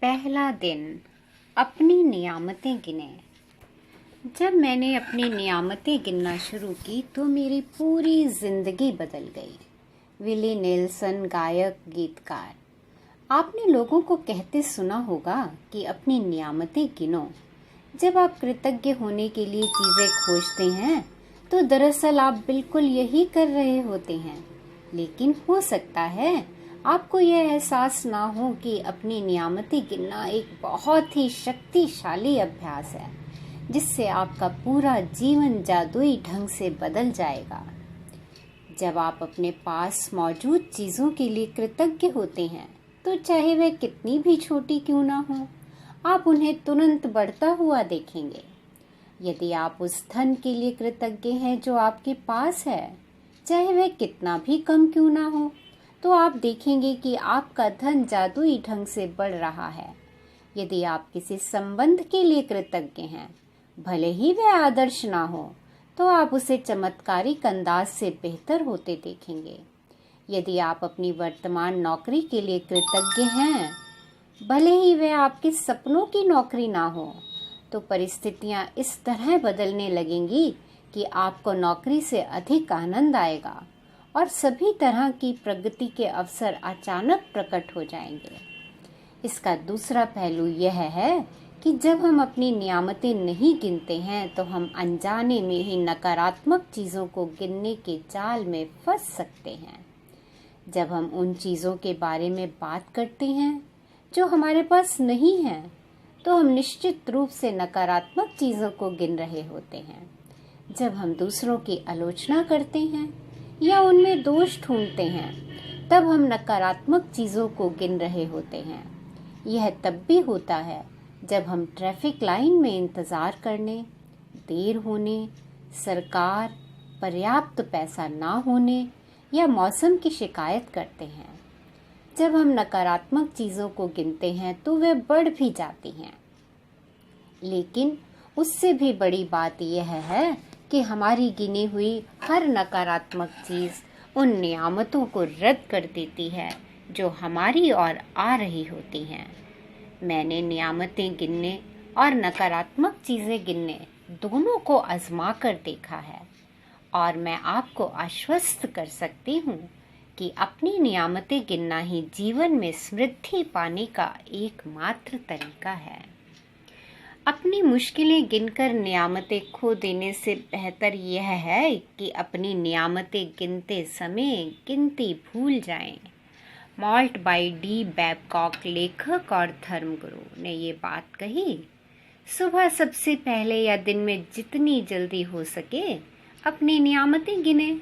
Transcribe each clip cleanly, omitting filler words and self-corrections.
पहला दिन अपनी नियामतें गिने। जब मैंने अपनी नियामतें गिनना शुरू की तो मेरी पूरी जिंदगी बदल गई। विली नेल्सन, गायक, गीतकार। आपने लोगों को कहते सुना होगा कि अपनी नियामतें गिनो। जब आप कृतज्ञ होने के लिए चीजें खोजते हैं तो दरअसल आप बिल्कुल यही कर रहे होते हैं, लेकिन हो सकता है आपको यह एहसास ना हो कि अपनी नियामतें गिनना एक बहुत ही शक्तिशाली अभ्यास है, जिससे आपका पूरा जीवन जादुई ढंग से बदल जाएगा। जब आप अपने पास मौजूद चीजों के लिए कृतज्ञ होते हैं, तो चाहे वह कितनी भी छोटी क्यों ना हो, आप उन्हें तुरंत बढ़ता हुआ देखेंगे। यदि आप उस धन के लिए कृतज्ञ हैं जो आपके पास है, चाहे वह कितना भी कम क्यों ना हो, तो आप देखेंगे कि आपका धन जादुई ढंग से बढ़ रहा है। यदि आप किसी संबंध के लिए कृतज्ञ हैं, भले ही वह आदर्श ना हो, तो आप उसे चमत्कारिक अंदाज से बेहतर होते देखेंगे। यदि आप अपनी वर्तमान नौकरी के लिए कृतज्ञ हैं, भले ही वह आपके सपनों की नौकरी ना हो, तो परिस्थितियां इस तरह बदलने लगेंगी कि आपको नौकरी से अधिक आनंद आएगा और सभी तरह की प्रगति के अवसर अचानक प्रकट हो जाएंगे। इसका दूसरा पहलू यह है कि जब हम अपनी नियामतें नहीं गिनते हैं तो हम अनजाने में ही नकारात्मक चीजों को गिनने के जाल में फंस सकते हैं। जब हम उन चीजों के बारे में बात करते हैं जो हमारे पास नहीं है, तो हम निश्चित रूप से नकारात्मक चीजों को गिन रहे होते हैं। जब हम दूसरों की आलोचना करते हैं या उनमें दोष ढूंढते हैं, तब हम नकारात्मक चीजों को गिन रहे होते हैं। यह तब भी होता है जब हम ट्रैफिक लाइन में इंतजार करने, देर होने, सरकार, पर्याप्त पैसा ना होने या मौसम की शिकायत करते हैं। जब हम नकारात्मक चीजों को गिनते हैं तो वे बढ़ भी जाती हैं। लेकिन उससे भी बड़ी बात यह है कि हमारी गिनी हुई हर नकारात्मक चीज उन नियामतों को रद्द कर देती है जो हमारी ओर आ रही होती हैं। मैंने नियामतें गिनने और नकारात्मक चीजें गिनने दोनों को आजमा कर देखा है, और मैं आपको आश्वस्त कर सकती हूँ कि अपनी नियामतें गिनना ही जीवन में समृद्धि पाने का एकमात्र तरीका है। अपनी मुश्किलें गिनकर नियामतें खो देने से बेहतर यह है कि अपनी नियामतें गिनते समय गिनती भूल जाएं। मॉल्ट बाय डी बैबकॉक, लेखक और धर्मगुरु, ने ये बात कही। सुबह सबसे पहले या दिन में जितनी जल्दी हो सके अपनी नियामतें गिने।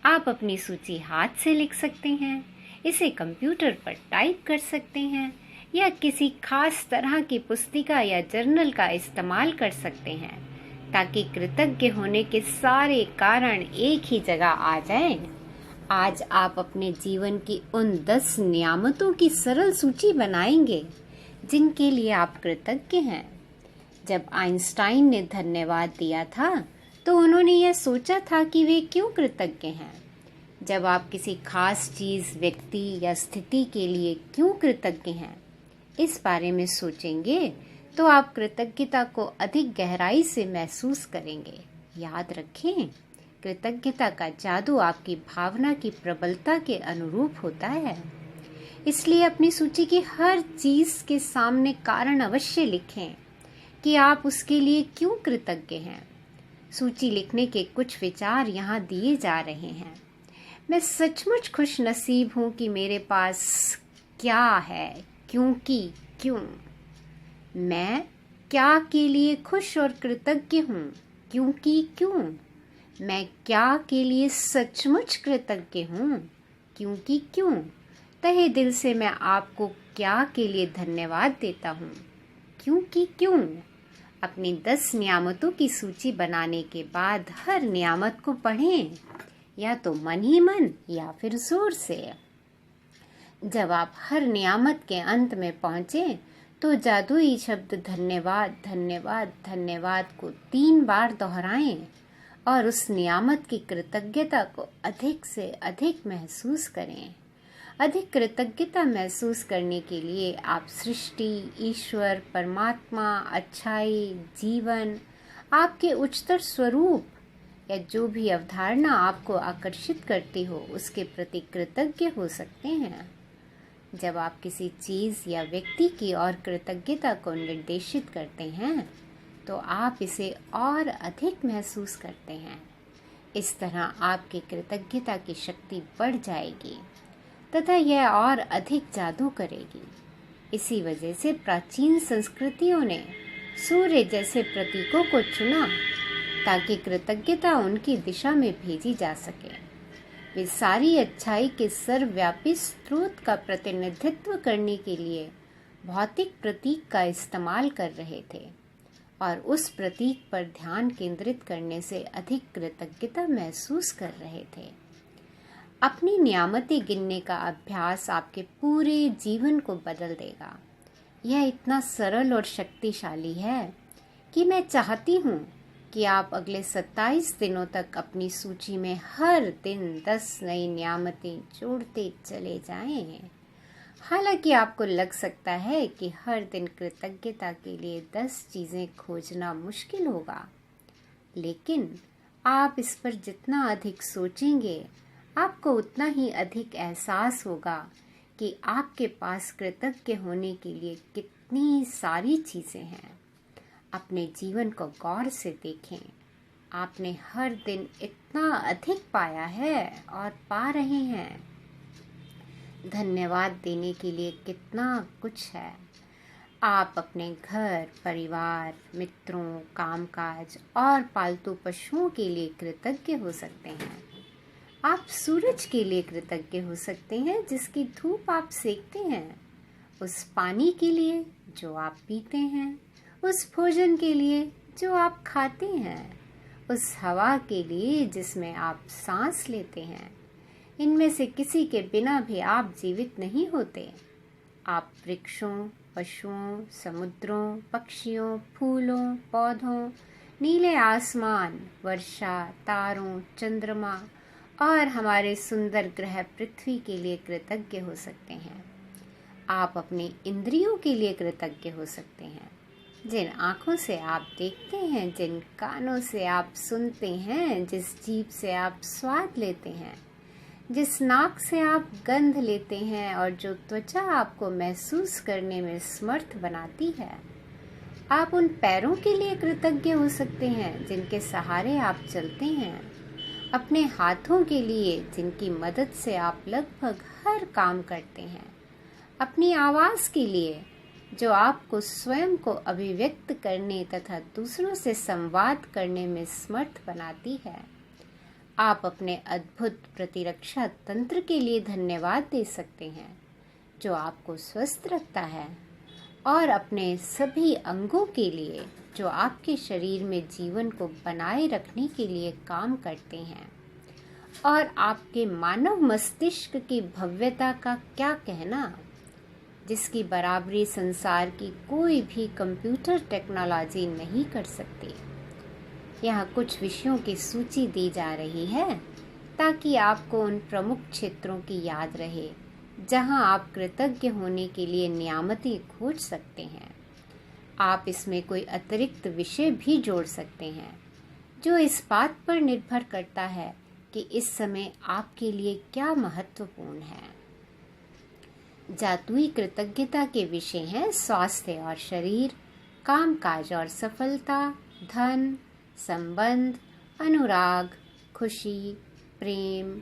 आप अपनी सूची हाथ से लिख सकते हैं, इसे कंप्यूटर पर टाइप कर सकते हैं या किसी खास तरह की पुस्तिका या जर्नल का इस्तेमाल कर सकते हैं, ताकि कृतज्ञ होने के सारे कारण एक ही जगह आ जाएं। आज आप अपने जीवन की उन 10 नियामतों की सरल सूची बनाएंगे जिनके लिए आप कृतज्ञ हैं। जब आइंस्टाइन ने धन्यवाद दिया था तो उन्होंने यह सोचा था कि वे क्यों कृतज्ञ हैं। जब आप किसी खास चीज, व्यक्ति या स्थिति के लिए क्यों कृतज्ञ हैं, इस बारे में सोचेंगे तो आप कृतज्ञता को अधिक गहराई से महसूस करेंगे। याद रखें, कृतज्ञता का जादू आपकी भावना की प्रबलता के अनुरूप होता है। इसलिए अपनी सूची की हर चीज के सामने कारण अवश्य लिखें कि आप उसके लिए क्यों कृतज्ञ हैं। सूची लिखने के कुछ विचार यहाँ दिए जा रहे हैं। मैं सचमुच खुश नसीब हूँ कि मेरे पास क्या है, क्योंकि क्यों। मैं क्या के लिए खुश और कृतज्ञ हूँ, क्योंकि क्यों। मैं क्या के लिए सचमुच कृतज्ञ हूँ, क्योंकि क्यों। तहे दिल से मैं आपको क्या के लिए धन्यवाद देता हूँ, क्योंकि क्यों। अपनी 10 नियामतों की सूची बनाने के बाद हर नियामत को पढ़ें, या तो मन ही मन या फिर जोर से। जब आप हर नियामत के अंत में पहुंचे तो जादुई शब्द धन्यवाद धन्यवाद धन्यवाद को 3 बार दोहराएं और उस नियामत की कृतज्ञता को अधिक से अधिक महसूस करें। अधिक कृतज्ञता महसूस करने के लिए आप सृष्टि, ईश्वर, परमात्मा, अच्छाई, जीवन, आपके उच्चतर स्वरूप या जो भी अवधारणा आपको आकर्षित करती हो उसके प्रति कृतज्ञ हो सकते हैं। जब आप किसी चीज़ या व्यक्ति की ओर कृतज्ञता को निर्देशित करते हैं तो आप इसे और अधिक महसूस करते हैं। इस तरह आपकी कृतज्ञता की शक्ति बढ़ जाएगी तथा यह और अधिक जादू करेगी। इसी वजह से प्राचीन संस्कृतियों ने सूर्य जैसे प्रतीकों को चुना ताकि कृतज्ञता उनकी दिशा में भेजी जा सके। वे सारी अच्छाई के सर्वव्यापी स्रोत का प्रतिनिधित्व करने के लिए भौतिक प्रतीक का इस्तेमाल कर रहे थे और उस प्रतीक पर ध्यान केंद्रित करने से अधिक कृतज्ञता महसूस कर रहे थे। अपनी नियामतें गिनने का अभ्यास आपके पूरे जीवन को बदल देगा। यह इतना सरल और शक्तिशाली है कि मैं चाहती हूँ कि आप अगले 27 दिनों तक अपनी सूची में हर दिन 10 नई नियामतें जोड़ते चले जाएं। हालांकि आपको लग सकता है कि हर दिन कृतज्ञता के लिए 10 चीज़ें खोजना मुश्किल होगा, लेकिन आप इस पर जितना अधिक सोचेंगे आपको उतना ही अधिक एहसास होगा कि आपके पास कृतज्ञ होने के लिए कितनी सारी चीज़ें हैं। अपने जीवन को गौर से देखें। आपने हर दिन इतना अधिक पाया है और पा रहे हैं। धन्यवाद देने के लिए कितना कुछ है। आप अपने घर, परिवार, मित्रों, कामकाज और पालतू पशुओं के लिए कृतज्ञ हो सकते हैं। आप सूरज के लिए कृतज्ञ हो सकते हैं जिसकी धूप आप सेकते हैं, उस पानी के लिए जो आप पीते हैं, उस भोजन के लिए जो आप खाते हैं, उस हवा के लिए जिसमें आप सांस लेते हैं। इनमें से किसी के बिना भी आप जीवित नहीं होते। आप वृक्षों, पशुओं, समुद्रों, पक्षियों, फूलों, पौधों, नीले आसमान, वर्षा, तारों, चंद्रमा और हमारे सुंदर ग्रह पृथ्वी के लिए कृतज्ञ हो सकते हैं। आप अपनी इंद्रियों के लिए कृतज्ञ हो सकते हैं, जिन आँखों से आप देखते हैं, जिन कानों से आप सुनते हैं, जिस जीभ से आप स्वाद लेते हैं, जिस नाक से आप गंध लेते हैं और जो त्वचा आपको महसूस करने में समर्थ बनाती है। आप उन पैरों के लिए कृतज्ञ हो सकते हैं जिनके सहारे आप चलते हैं, अपने हाथों के लिए जिनकी मदद से आप लगभग हर काम करते हैं, अपनी आवाज़ के लिए जो आपको स्वयं को अभिव्यक्त करने तथा दूसरों से संवाद करने में समर्थ बनाती है। आप अपने अद्भुत प्रतिरक्षा तंत्र के लिए धन्यवाद दे सकते हैं जो आपको स्वस्थ रखता है, और अपने सभी अंगों के लिए जो आपके शरीर में जीवन को बनाए रखने के लिए काम करते हैं। और आपके मानव मस्तिष्क की भव्यता का क्या कहना, जिसकी बराबरी संसार की कोई भी कंप्यूटर टेक्नोलॉजी नहीं कर सकती। यहाँ कुछ विषयों की सूची दी जा रही है ताकि आपको उन प्रमुख क्षेत्रों की याद रहे जहाँ आप कृतज्ञ होने के लिए नियामतें खोज सकते हैं। आप इसमें कोई अतिरिक्त विषय भी जोड़ सकते हैं जो इस बात पर निर्भर करता है कि इस समय आपके लिए क्या महत्वपूर्ण है। जादुई कृतज्ञता के विषय हैं स्वास्थ्य और शरीर, कामकाज और सफलता, धन, संबंध, अनुराग, खुशी, प्रेम,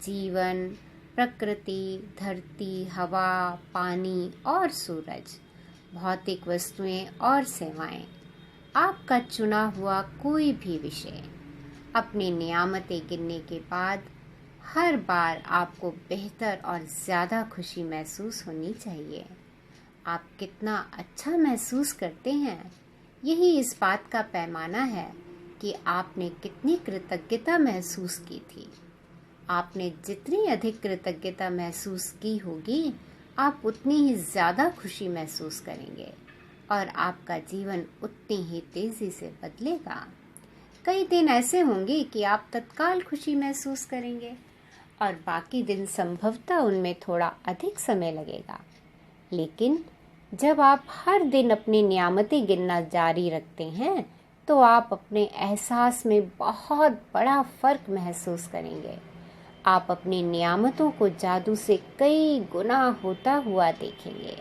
जीवन, प्रकृति, धरती, हवा, पानी और सूरज, भौतिक वस्तुएं और सेवाएं। आपका चुना हुआ कोई भी विषय। अपनी नियामतें गिनने के बाद हर बार आपको बेहतर और ज़्यादा खुशी महसूस होनी चाहिए। आप कितना अच्छा महसूस करते हैं, यही इस बात का पैमाना है कि आपने कितनी कृतज्ञता महसूस की थी। आपने जितनी अधिक कृतज्ञता महसूस की होगी, आप उतनी ही ज़्यादा खुशी महसूस करेंगे और आपका जीवन उतनी ही तेज़ी से बदलेगा। कई दिन ऐसे होंगे कि आप तत्काल खुशी महसूस करेंगे और बाकी दिन संभवतः उनमें थोड़ा अधिक समय लगेगा। लेकिन जब आप हर दिन अपनी नियामतें गिनना जारी रखते हैं तो आप अपने एहसास में बहुत बड़ा फर्क महसूस करेंगे। आप अपनी नियामतों को जादू से कई गुना होता हुआ देखेंगे।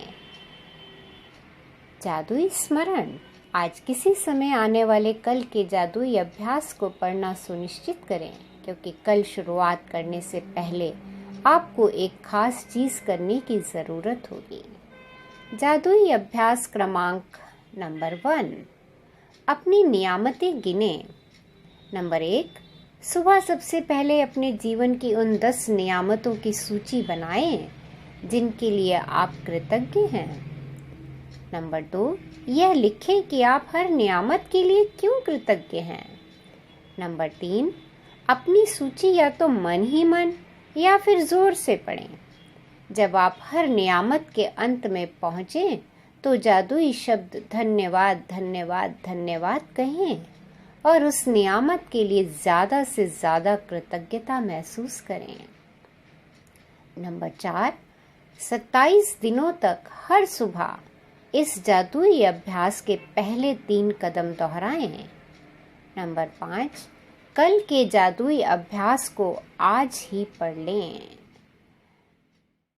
जादुई स्मरण। आज किसी समय आने वाले कल के जादुई अभ्यास को पढ़ना सुनिश्चित करें, क्योंकि कल शुरुआत करने से पहले आपको एक खास चीज करने की जरूरत होगी। जादुई अभ्यास क्रमांक नंबर 1, अपनी नियामतें गिने। नंबर 1, सुबह सबसे पहले अपने जीवन की उन 10 नियामतों की सूची बनाएं जिनके लिए आप कृतज्ञ हैं। नंबर 2, यह लिखें कि आप हर नियामत के लिए क्यों कृतज्ञ हैं। नंबर 3, अपनी सूची या तो मन ही मन या फिर जोर से पढ़ें। जब आप हर नियामत के अंत में पहुंचें तो जादुई शब्द धन्यवाद धन्यवाद धन्यवाद कहें और उस नियामत के लिए ज़्यादा से ज़्यादा कृतज्ञता महसूस करें। नंबर 4, 27 दिनों तक हर सुबह इस जादुई अभ्यास के पहले 3 कदम दोहराएं। नंबर 5, कल के जादुई अभ्यास को आज ही पढ़ लें।